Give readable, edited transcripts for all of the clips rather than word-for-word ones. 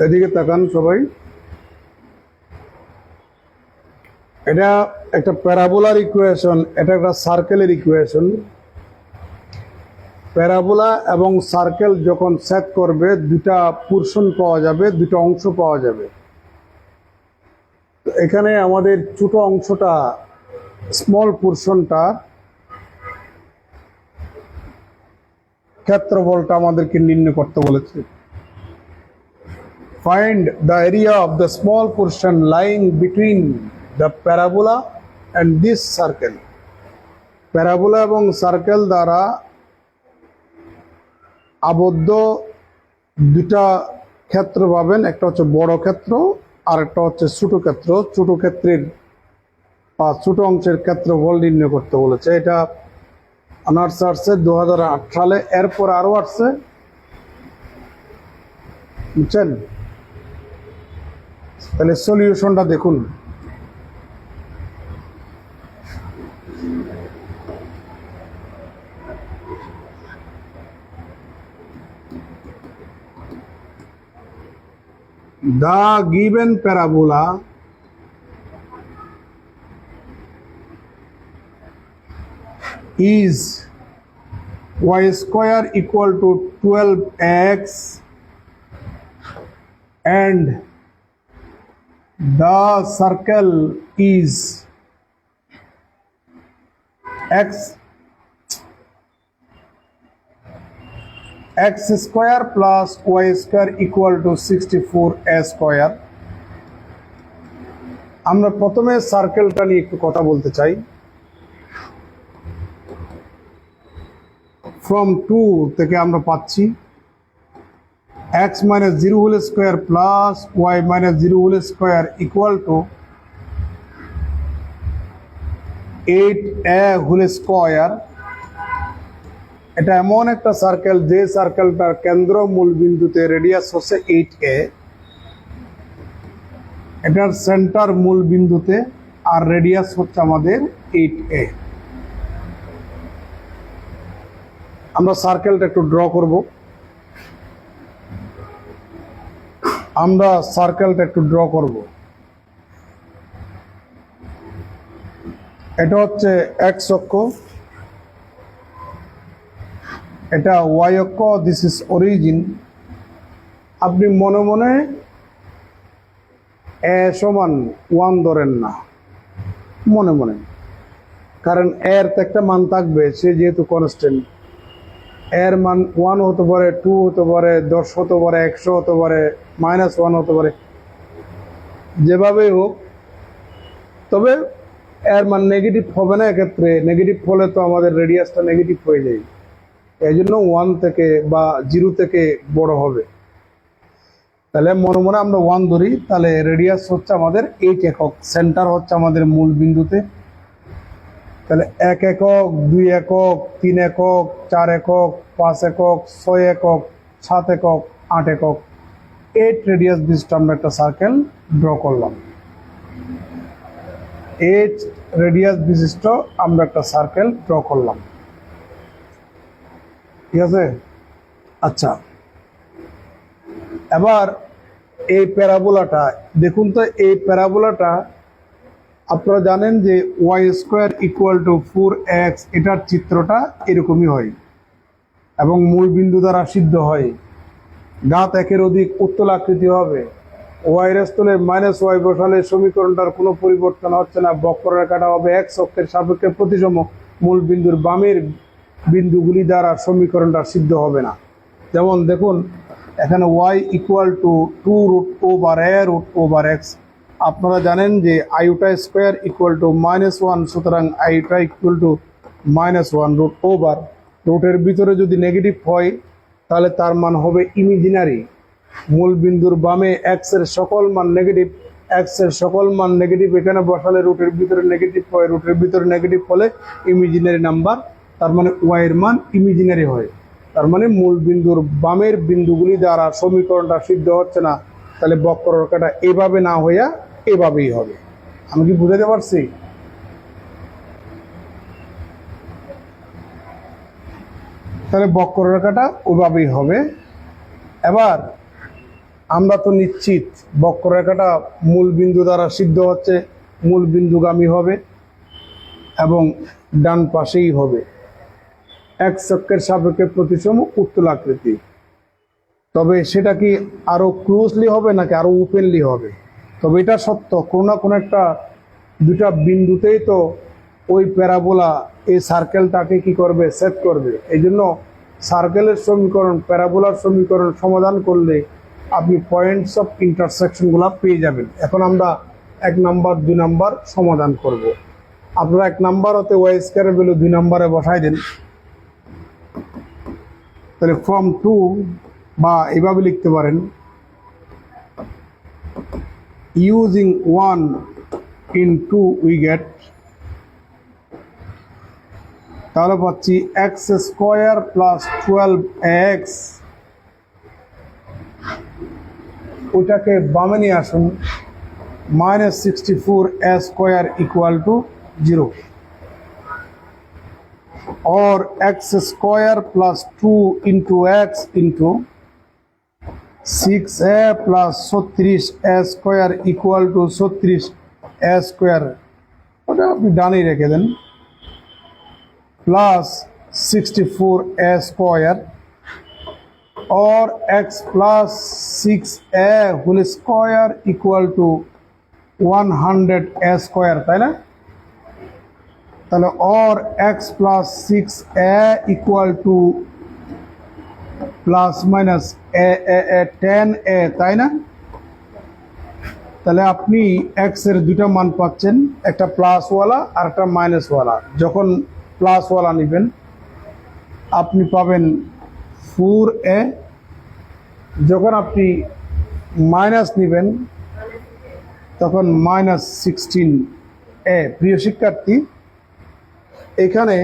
এদিকে তাকান সবাই। এটা একটা প্যারাবোলার ইকুয়েশন, এটা একটা সার্কেলের ইকুয়েশন। প্যারাবোলা এবং সার্কেল যখন সেট করবে দুটা পোরশন পাওয়া যাবে, দুটো অংশ পাওয়া যাবে। এখানে আমাদের ছোট অংশটা, স্মল পোরশনটা, ক্ষেত্রফলটা আমাদেরকে নির্ণয় করতে বলেছে। Find the area of the small portion lying between the parabola and this circle. Parabola এবং সার্কেল দ্বারা আবদ্ধ দুটা ক্ষেত্র পাবেন, একটা হচ্ছে বড় ক্ষেত্র আর একটা হচ্ছে ছোট ক্ষেত্র। ছোট ক্ষেত্রের বা ছোট অংশের ক্ষেত্রফল নির্ণয় করতে বলেছে। এটা অনার্স আসছে 2008 সালে, এরপর আরো আসছে, বুঝছেন? তাহলে সলিউশনটা দেখুন। The given parabola is y square equal to 12x and the circle is x square plus y square equal to 64a square. আমরা প্রথমে সার্কেলটা নিয়ে একটু কথা বলতে চাই। ফ্রম 2 থেকে আমরা পাচ্ছি x minus 0 whole square plus y minus 0 whole square equal to 8a whole square. এটা এমন একটা সার্কেল যে সার্কেলটার কেন্দ্র মূল বিন্দুতে রেডিয়াস হচ্ছে 8a, এটার সেন্টার মূল বিন্দুতে, আর রেডিয়াস হচ্ছে আমাদের 8a। আমরা সার্কেলটা একটু ড্র করব। এটা হচ্ছে এক্স অক্ষ, এটা ওয়াই অক্ষ, দিস ইজ অরিজিন। আপনি মনে মনে এ সমান 1 ধরেন না, মনে মনে, কারণ এর তো একটা মান থাকবে, সে যেহেতু কনস্ট্যান্ট। এর মান 1 হতে পারে, 2 হতে পারে, 10 হতে পারে, 100 হতে পারে, -1 হতে পারে, যেভাবেই হোক। তবে এর মান নেগেটিভ হবে না। এক্ষেত্রে নেগেটিভ হলে তো আমাদের রেডিয়াসটা নেগেটিভ হয়ে যায়, এই জন্য 1 থেকে বা 0 থেকে বড় হবে। তাহলে মনে মনে আমরা 1 ধরি, তাহলে রেডিয়াস হচ্ছে আমাদের 8 একক, সেন্টার হচ্ছে আমাদের মূল বিন্দুতে। তাহলে 1 একক, 2 একক, 3 একক, 4 একক, 5 একক, 6 একক, 7 একক, 8 একক, 8 রেডিয়াস বিশিষ্ট আমরা একটা সার্কেল ড্র করলাম। 8 রেডিয়াস বিশিষ্ট আমরা একটা সার্কেল ড্র করলাম, ঠিক আছে? আচ্ছা, এবার এই প্যারাবোলাটা দেখুন তো। এই প্যারাবোলাটা আপনারা জানেন যে y square equal to 4x, এটার চিত্রটা এরকমই হয় এবং মূল বিন্দু দ্বারা সিদ্ধ হয়। ঘাত 1-এর অধিক উত্তল আকৃতি হবে। y এর স্থলে -y বসালে সমীকরণটার কোনো পরিবর্তন হচ্ছে না। বক্ররেখাটা হবে x অক্ষের সাপেক্ষে প্রতিসম। মূল বিন্দুর বামের বিন্দুগুলি দ্বারা সমীকরণটা সিদ্ধ হবে না। যেমন দেখুন, এখানে y ইকুয়াল টু 2√a√x। আপনারা জানেন যে আইউটা স্কোয়ার ইকুয়াল টু -1, সুতরাং আইউটা ইকুয়াল টু -1 রুটের ভিতরে যদি নেগেটিভ হয় তাহলে তার মান হবে ইমাজিনারি। মূল বিন্দুর বামে এক্স এর সকল মান নেগেটিভ, এখানে বসালে রুটের ভিতরে নেগেটিভ হয়, রুটের ভিতরে নেগেটিভ হলে ইমাজিনারি নাম্বার, তার মানে ওয়াই এর মান ইমাজিনারি হয়। তার মানে মূল বিন্দুর বামের বিন্দুগুলি দ্বারা সমীকরণটা সিদ্ধ হচ্ছে না। তাহলে বক্ররেখাটা এভাবে না হইয়া এভাবেই হবে। আমি কি বুঝাতে পারছি? তাহলে বক্ররেখাটা ওভাবেই হবে। এবার আমরা তো নিশ্চিত বক্ররেখাটা মূল বিন্দু দ্বারা সিদ্ধ হচ্ছে, মূল বিন্দুগামী হবে এবং ডান পাশেই হবে। এক অক্ষের সাপেক্ষে প্রতিসম উত্তলাকৃতি। তবে সেটা কি আরো ক্লোজলি হবে নাকি আরো ওপেনলি হবে? তবে এটা সত্য, কোনো না কোনো একটা দুটা বিন্দুতেই তো ওই প্যারাবোলা এই সার্কেলটাকে কি করবে, সেট করবে। এই জন্য সার্কেলের সমীকরণ, প্যারাবোলার সমীকরণ সমাধান করলে আপনি পয়েন্টস অফ ইন্টারসেকশনগুলো পেয়ে যাবেন। এখন আমরা 1 নাম্বার 2 নাম্বার সমাধান করব। আপনারা 1 নাম্বার হতে ওয়াই স্কয়ারের ভ্যালু 2 নাম্বারে বসাই দেন। তাহলে ফ্রম 2 বা এভাবে লিখতে পারেন, ইউজিং 1 in 2 we get, তাহলে পাচ্ছি এক্স স্কোয়ার প্লাস 12x। ওইটাকে বামে নিয়ে আসুন, -64 স্কোয়ার ইকুয়াল টু 0, और x square plus 2 into x into 6a plus 36 a square equal to 36 a square, ওটা আপনি ডানেই রেখে দেন, प्लस 64 a स्क्वायर और x plus 6a whole square equal to 100 a square, ताई ना? তাহলে और x plus 6a equal to plus minus a 10a, তাই না? তাহলে আপনি x এর দুটো মান পাচ্ছেন, একটা প্লাস ওয়ালা আর একটা মাইনাস ওয়ালা। যখন প্লাস ওয়ালা নেবেন আপনি পাবেন 4a, যখন আপনি মাইনাস নেবেন তখন -16a। প্রিয় শিক্ষার্থী, এখানে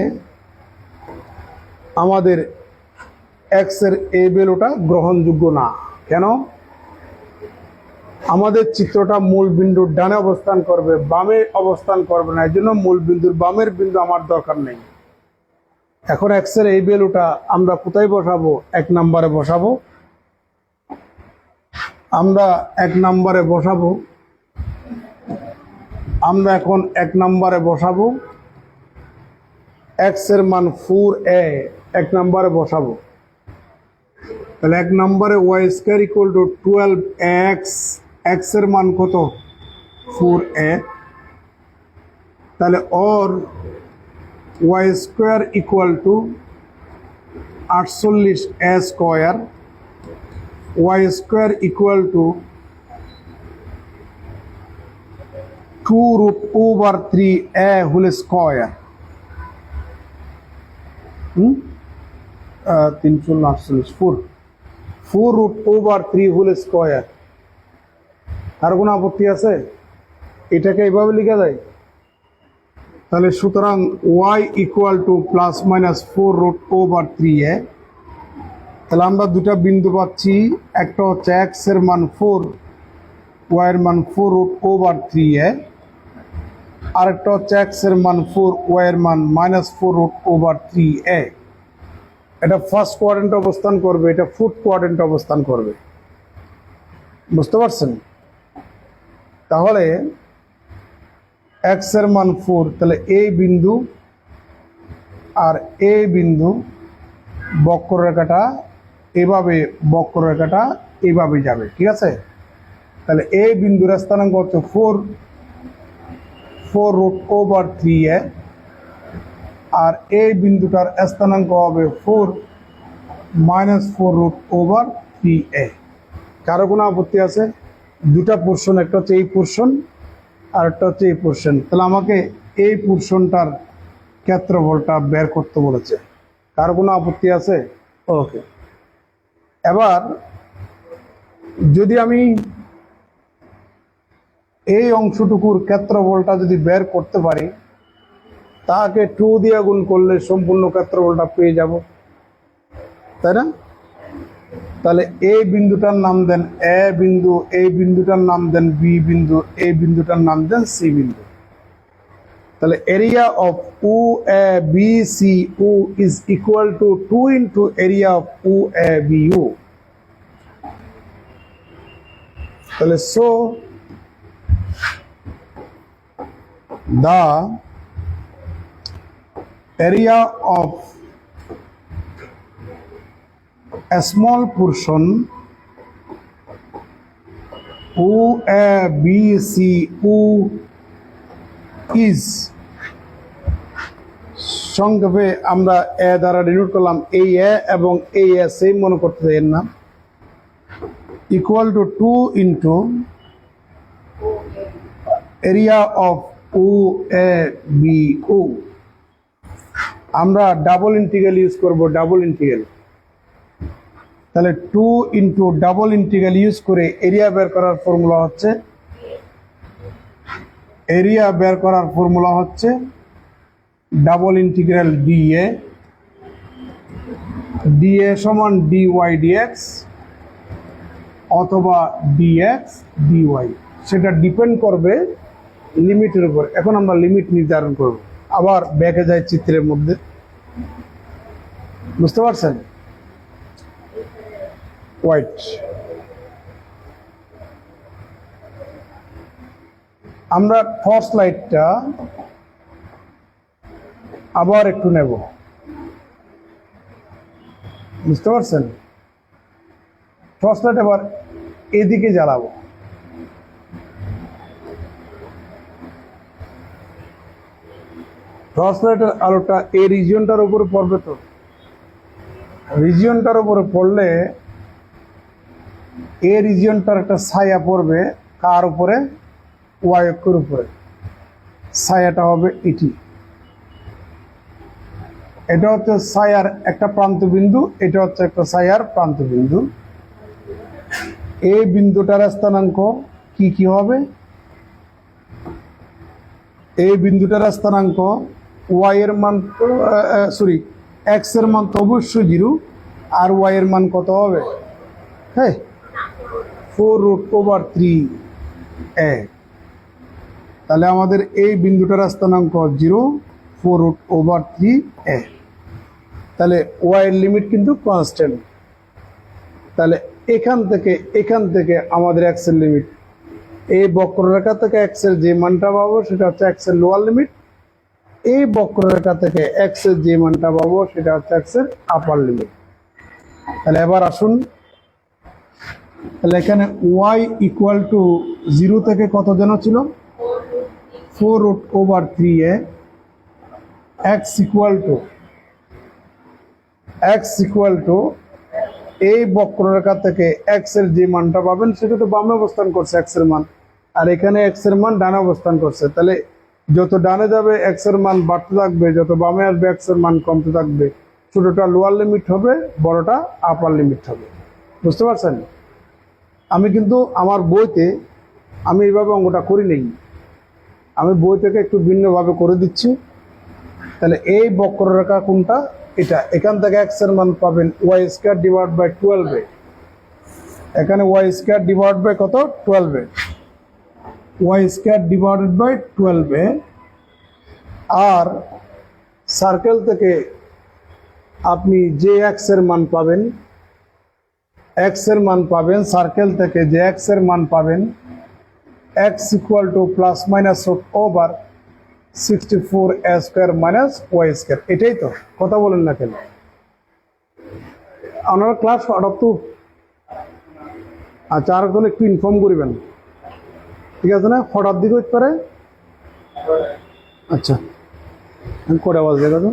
আমাদের এক্স এর এই ভ্যালুটা গ্রহণযোগ্য না। কেন? আমাদের চিত্রটা মূল বিন্দুর ডানে অবস্থান করবে, বামে অবস্থান করবে না। এই জন্য মূল বিন্দুর বামের বিন্দু আমার দরকার নেই। এখন এক্স এর এই ভ্যালুটা আমরা কোথায় বসাবো? 1 নম্বরে বসাবো। আমরা 1 নম্বরে বসাবো। আমরা এখন 1 নম্বরে বসাবো x এর মান 4a, 1 নম্বরে বসাবো। তাহলে 1 নম্বরে y square equal to 12x, x এর মান কত? 4a। তাহলে और y square equal to 48a square, y square equal to 2√3a whole square. 4√3 whole square. আর কোনো আপত্তি আছে? এটাকে এইভাবে লিখা যায়। তাহলে সুতরাং y equal to plus minus 4√3a। তাহলে আমরা দুটা বিন্দু পাচ্ছি, একটা হচ্ছে x এর মান 4, y এর মান 4√3a, আর একটা হচ্ছে x এর মান 4, y এর মান -4√3a। এটা ফার্স্ট কোয়াড্রেন্টে অবস্থান করবে, এটা ফোর্থ কোয়াড্রেন্টে অবস্থান করবে। বুঝতে পারছেন? তাহলে x এর মান 4, তাহলে এই বিন্দু আর এই বিন্দু বক্ররেখাটা এভাবে, বক্ররেখাটা এভাবে যাবে। ঠিক আছে? তাহলে এই বিন্দুর স্থানাঙ্ক হচ্ছে 4√3a, আর এই বিন্দুটার স্থানাঙ্ক হবে 4 -4√3a। কারো কোনো আপত্তি আছে? দুটা পোর্শন, একটা হচ্ছে এই পোর্শন আর একটা হচ্ছে এই পোর্শন। তাহলে আমাকে এই পোর্শনটার ক্ষেত্রফলটা বের করতে বলেছে। কারো কোনো আপত্তি আছে? ওকে। এবার যদি আমি এই অংশটুকুর ক্ষেত্রফলটা যদি বের করতে পারি, তাকে 2 দিয়ে গুণ করলে সম্পূর্ণ ক্ষেত্রফলটা পেয়ে যাব, তাই না? তাহলে এই বিন্দুটার নাম দেন এ বিন্দু, এই বিন্দুটার নাম দেন বি বিন্দু, এই বিন্দুটার নাম দেন সি বিন্দু। তাহলে area of O A B C O is equal to 2 into area of O A B O. তাহলে so the area of a small portion O A B C O is সংক্ষেপে আমরা এ দ্বারা denote করলাম এই এ এবং এই এ same মনে করতে চাই না equal to 2 into area of O A B O আমরা ডাবল ইন্টিগ্রাল ইউজ করব ডাবল ইন্টিগ্রাল তাহলে 2 ইন্টু ডাবল ইন্টিগ্রাল ইউজ করে এরিয়া বের করার ফর্মুলা হচ্ছে ডাবল ইন্টিগ্রাল ডিএ সমান ডিওয়াই ডিএক্স অথবা ডিএক্স ডিওয়াই সেটা ডিপেন্ড করবে লিমিটের উপর। এখন আমরা লিমিট নির্ধারণ করব। আবার ব্যাকে যাই চিত্রের মধ্যে, বুঝতে পারছেন? হোয়াইট আমরা টর্চ লাইটটা আবার একটু নেব, বুঝতে পারছেন? টর্চ লাইট আবার এদিকে জ্বালাবো। টর্চ লাইটের আলোটা এই রিজিয়নটার উপরে পড়বে, তো রিজিয়নটার উপরে পড়লে এই রিজিয়নটার একটা ছায়া পড়বে কার উপরে? ওয়াই অক্ষের উপরে। ছায়াটা হবে এটি, এটা হচ্ছে ছায়ার একটা প্রান্ত বিন্দু, এটা হচ্ছে একটা ছায়ার প্রান্ত বিন্দু। এই বিন্দুটার স্থানাঙ্ক কি কি হবে? এই বিন্দুটার স্থানাঙ্ক ওয়াই এর মান এক্স এর মান তো অবশ্যই 0, আর ওয়াই এর মান কত হবে? হ্যাঁ, 4√3a। তাহলে আমাদের এই বিন্দুটার স্থানাঙ্ক 0, 4√3a। তাহলে ওয়াই এর লিমিট কিন্তু কনস্ট্যান্ট। তাহলে এখান থেকে আমাদের এক্স এর লিমিট, এই বক্ররেখা থেকে এক্স এর যে মানটা পাবো সেটা হচ্ছে এক্স এর লোয়ার লিমিট, এই বক্ররেখা থেকে এক্স এর যে মানটা পাবো সেটা হচ্ছে এক্স এর আপার লিমিট। তাহলে এবার আসুন, তাহলে এখানে ওয়াই ইকুয়াল টু 0 থেকে কত যেন ছিল? 4√3a। এক্স ইকুয়াল টু এই বক্ররেখা থেকে এক্স এর যে মানটা পাবেন সেটা তো বামে অবস্থান করছে এক্স এর মান, আর এখানে এক্স এর মান ডানে অবস্থান করছে। তাহলে যত ডানে যাবে এক্স এর মান বাড়তে থাকবে, যত বামে আসবে এক্স এর মান কমতে থাকবে। ছোটটা লোয়ার লিমিট হবে, বড়টা আপার লিমিট হবে। বুঝতে পারছেন? আমি কিন্তু আমার বইতে আমি এইভাবে অঙ্কটা করি নেই, আমি বই থেকে একটু ভিন্নভাবে করে দিচ্ছি। তাহলে এই বক্ররেখা কোনটা? এটা। এখান থেকে এক্স এর মান পাবেন ওয়াই স্কয়ার ডিভাইড বাই 12। এখানে ওয়াই স্কয়ার ডিভাইড বাই কত? 12। Y square divided by 12। আর সার্কেল থেকে আপনি যে এক্স এর মান পাবেন, সার্কেল থেকে যে এক্স এর মান পাবেন, x equal to plus minus over 64a square minus y square. এটাই তো কথা বলেন না কেন? আপনারা ক্লাস হঠাৎ তো আচ্ছা, আর একজন একটু ইনফর্ম করবেন, ঠিক আছে না? হঠাৎ দিকে হইতে পারে। আচ্ছা, করে আওয়াজ দেখা তো।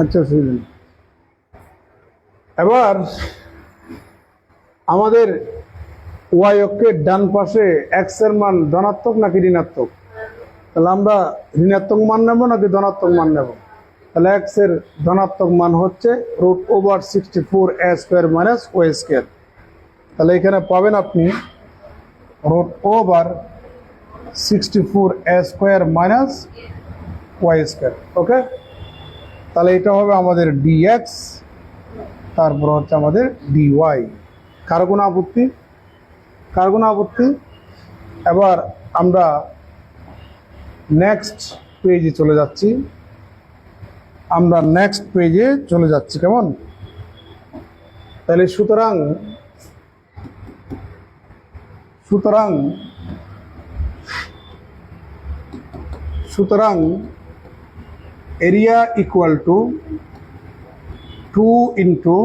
আচ্ছা, শুনলেন। এবার আমাদের ওয়াই অক্ষের ডান পাশে এক্স এর মান ধনাত্মক নাকি ঋণাত্মক? তাহলে আমরা ঋণাত্মক মান নেব নাকি ধনাত্মক মান নেব? তাহলে এক্স এর ধনাত্মক মান হচ্ছে √64a square minus y square. তাহলে এখানে পাবেন আপনি √64a square minus y square. Okay, তাহলে এটা হবে আমাদের ডিএক্স, তারপর হচ্ছে আমাদের ডিওয়াই। কার কোনো আপত্তি? এবার আমরা নেক্সট পেজে চলে যাচ্ছি। কেমন? তাহলে সুতরাং সুতরাং সুতরাং area equal to 2 into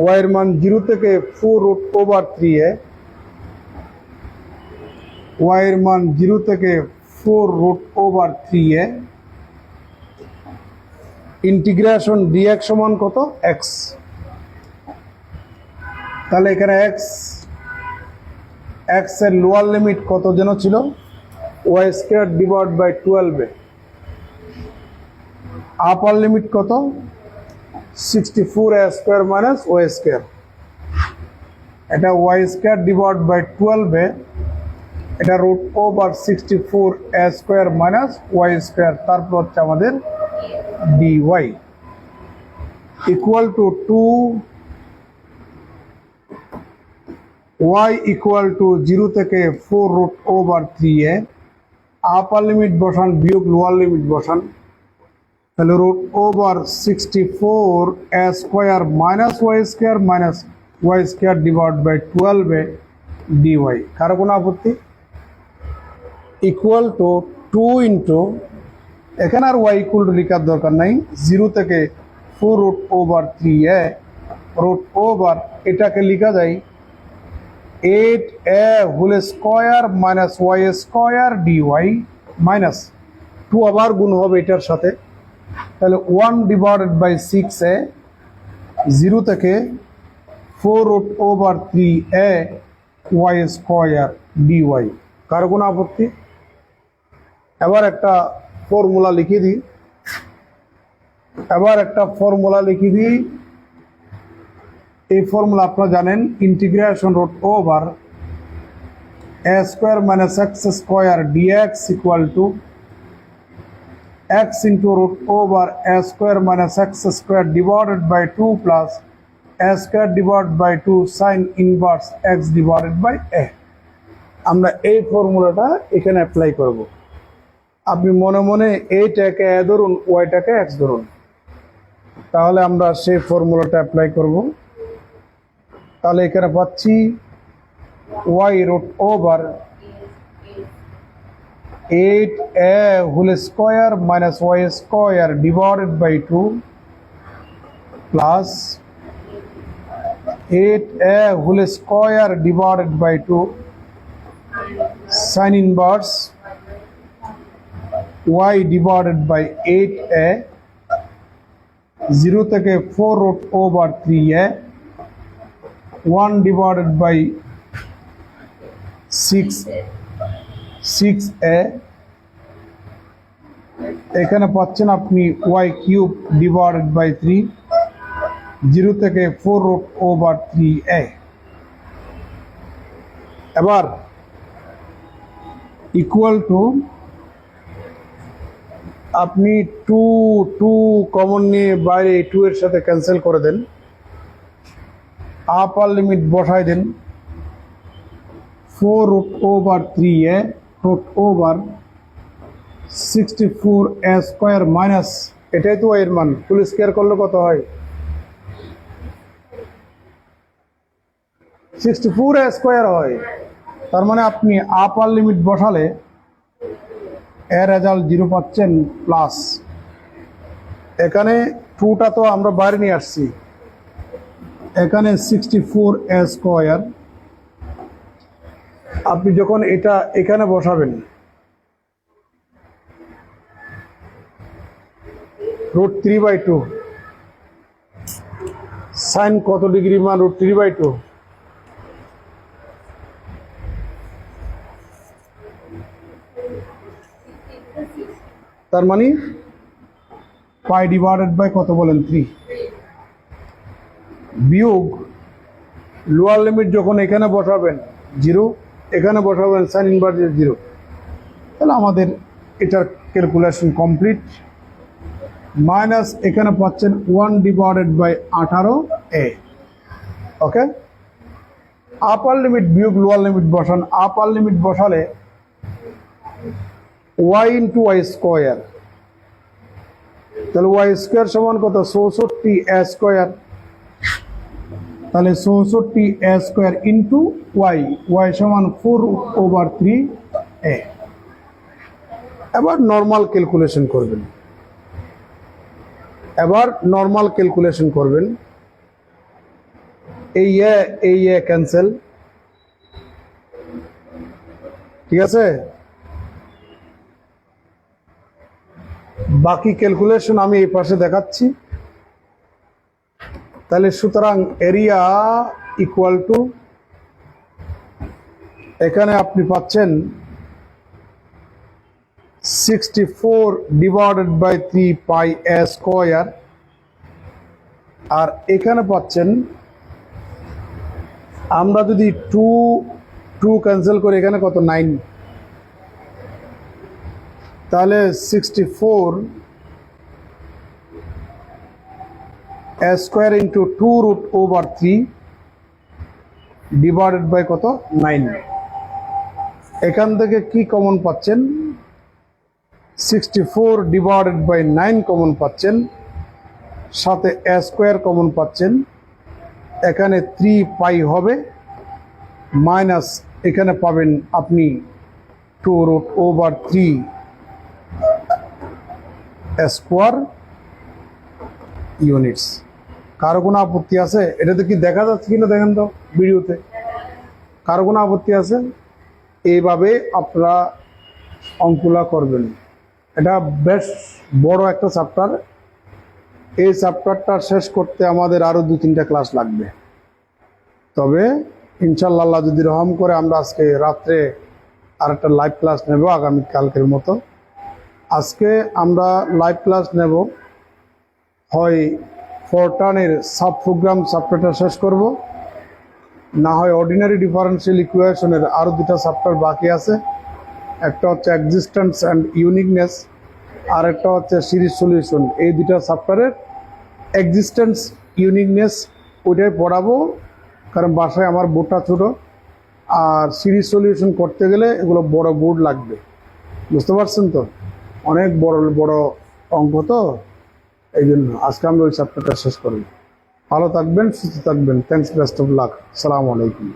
y এর মান 0 থেকে 4√3 ওয়াই এর মান 0 থেকে 4√3 ইন্টিগ্রেশন ডিএক্স সমান কত এক্স। তাহলে এখানে এক্স এর লোয়ার লিমিট কত যেন ছিল y square divide by 12 upper limit কত 64 a square minus y square. এটা ওয়াই স্কয়ার ডিভাইড বাই 12 এটা √64 a square minus y square, তারপর হচ্ছে আমাদের dy equal to 2y equal to 0 থেকে 4√3 আপার লিমিট বসান বিয়োগ লোয়ার লিমিট বসান, তাহলে √64 a square minus y square divide by 12 dy। কারো কোনো আপত্তি? ইকুয়াল টু 2 ইন্টু এখানে আর ওয়াই ইকুয়াল টু লেখার দরকার নাই, 0 থেকে 4√3 এটাকে লেখা যায় 8a whole square minus y square d y minus 2 আবার গুণ হবে এটার সাথে, তাহলে 1 ডিভাইডেড বাই 6a 0 থেকে 4√3a ওয়াই স্কয়ার ডিওয়াই। কারো কোনো আপত্তি? এবার একটা ফর্মুলা লিখে দিই এই ফর্মুলা আপনারা জানেন, integration √a square minus x square d x equal to x into √a square minus x square divided by 2 plus a square divided by 2 sine inverse x divided by a। আমরা এই ফর্মুলাটা এখানে apply করব। আপনি মনে মনে এইটাকে a ধরুন, ওয়াইটাকে x ধরুন, তাহলে আমরা সেই ফর্মুলাটা অ্যাপ্লাই করব। তাহলে এখানে পাচ্ছি y√8a whole square minus y square divided by 2 plus 8a whole square divided by 2 sine inverse y divided by 8a 0 থেকে 4√3a 1 ডিভাইডেড বাই 6a এখানে পাচ্ছেন আপনি y কিউব ডিভাইডেড বাই 3 0 থেকে 4√3a। এবার ইকুয়াল টু আপনি 2 common নিয়ে বাইরে 2 এর সাথে ক্যান্সেল করে দেন, আপার লিমিট বসাই দেন 4√3a √64a স্কয়ার মাইনাস এটাই তো এর মান, ফুল স্কয়ার করলে কত হয় 64a স্কয়ার হয়। তার মানে আপনি আপার লিমিট বসালে এর রেজাল্ট 0 পাচ্ছেন, প্লাস এখানে 2টা তো আমরা বাইরে নিয়ে আসছি, এখানে 64a স্কয়ার আপনি যখন এটা এখানে বসাবেন √3/2 সাইন কত ডিগ্রি মান √3/2 তার মানে পাই ডিভাইডেড বাই কত বলেন 3 বিয়োগ লোয়ার লিমিট যখন এখানে বসাবেন 0, এখানে বসাবেন সাইন ইনভার্স 0। তাহলে আমাদের এটার ক্যালকুলেশন কমপ্লিট। মাইনাস এখানে পাচ্ছেন 1 divided by 18a। Okay, upper limit বিয়োগ লোয়ার লিমিট বসান, আপার লিমিট বসালে y ইন্টু ওয়াই স্কয়ার, তাহলে ওয়াই স্কয়ার সমান কত 64a স্কয়ার তাহলে 64 ইন্টু ওয়াই, ওয়াই সমান 4/3 এবার নর্মাল ক্যালকুলেশন করবেন। এই ক্যান্সেল, ঠিক আছে। বাকি ক্যালকুলেশন আমি এই পাশে দেখাচ্ছি। তাহলে সুতরাং এরিয়া ইকুয়াল টু, এখানে আপনি পাচ্ছেন 64/3 পাই a স্কয়ার, আর এখানে পাচ্ছেন, আমরা যদি 2 ক্যান্সেল করি এখানে কত 9, তাহলে 64 a square into 2√3 divided by কত 9। এখান থেকে কি কমন পাচ্ছেন, 64/9 কমন পাচ্ছেন, সাথে a স্কয়ার কমন পাচ্ছেন, এখানে 3 পাই হবে, মাইনাস এখানে পাবেন আপনি 2√3 স্কয়ার ইউনিটস। কারো কোনো আপত্তি আছে? এটাতে কি দেখা যাচ্ছে কিনা দেখেন তো ভিডিওতে, কারো কোনো আপত্তি আছে? এইভাবে আপনারা অঙ্কগুলা করবেন। এটা বেশ বড় একটা চ্যাপ্টার, এই চ্যাপ্টারটা শেষ করতে আমাদের আরও 2-3টা ক্লাস লাগবে। তবে ইনশাল্লাহ যদি রহম করে আমরা আজকে রাত্রে আর একটা লাইভ ক্লাস নেব আগামীকালকের মতো। আজকে আমরা লাইভ ক্লাস নেব, হয় ফরটানের সাব প্রোগ্রাম চ্যাপ্টারটা শেষ করব, না হয় অর্ডিনারি ডিফারেন্সিয়াল ইকুয়েশনের আরও 2টা চ্যাপ্টার বাকি আছে। একটা হচ্ছে এক্সিস্টেন্স অ্যান্ড ইউনিকনেস, আর একটা হচ্ছে সিরিজ সলিউশন। এই 2টা চ্যাপ্টারের এক্সিস্টেন্স ইউনিকনেস ওইটাই পড়াবো, কারণ বাসায় আমার বোর্ডটা ছোটো, আর সিরিজ সলিউশন করতে গেলে এগুলো বড় বোর্ড লাগবে, বুঝতে পারছেন তো, অনেক বড় বড় অঙ্ক তো, এই জন্য আজকে আমরা ওই চ্যাপ্টারটা শেষ করব। ভালো থাকবেন, সুস্থ থাকবেন। থ্যাংকস, বেস্ট অফ লাক, আসসালামু আলাইকুম।